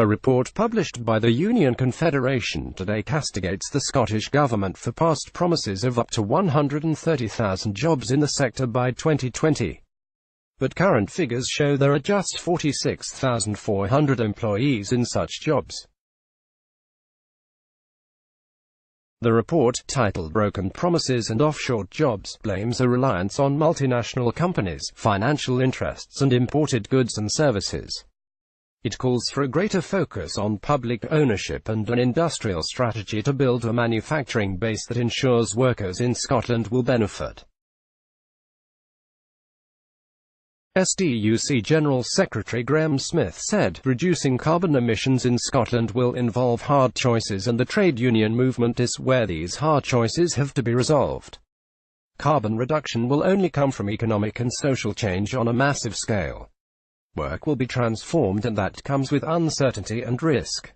A report published by the Union Confederation today castigates the Scottish Government for past promises of up to 130,000 jobs in the sector by 2020. But current figures show there are just 46,400 employees in such jobs. The report, titled Broken Promises and Offshore Jobs, blames a reliance on multinational companies, financial interests and imported goods and services. It calls for a greater focus on public ownership and an industrial strategy to build a manufacturing base that ensures workers in Scotland will benefit. SDUC General Secretary Graham Smith said, "Reducing carbon emissions in Scotland will involve hard choices, and the trade union movement is where these hard choices have to be resolved. Carbon reduction will only come from economic and social change on a massive scale. Work will be transformed, and that comes with uncertainty and risk."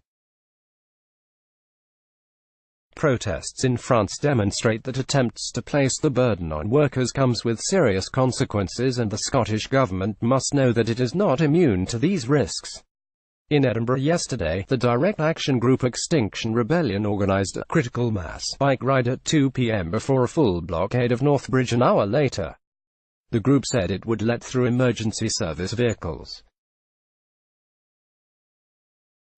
Protests in France demonstrate that attempts to place the burden on workers comes with serious consequences, and the Scottish Government must know that it is not immune to these risks. In Edinburgh yesterday, the Direct Action Group Extinction Rebellion organised a critical mass bike ride at 2 p.m. before a full blockade of Northbridge an hour later. The group said it would let through emergency service vehicles.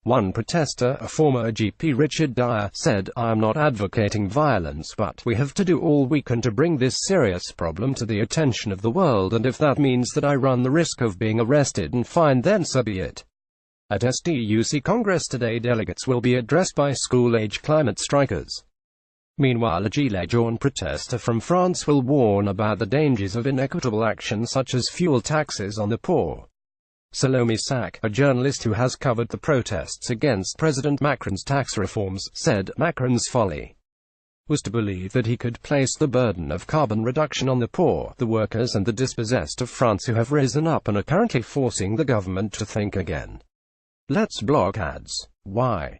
One protester, a former GP Richard Dyer, said, "I am not advocating violence, but we have to do all we can to bring this serious problem to the attention of the world, and if that means that I run the risk of being arrested and fined, then so be it." At SDUC Congress today, delegates will be addressed by school-age climate strikers. Meanwhile, a Gilets Jaunes protester from France will warn about the dangers of inequitable action such as fuel taxes on the poor. Salome Sack, a journalist who has covered the protests against President Macron's tax reforms, said, "Macron's folly was to believe that he could place the burden of carbon reduction on the poor, the workers and the dispossessed of France, who have risen up and are currently forcing the government to think again. Let's block ads. Why?"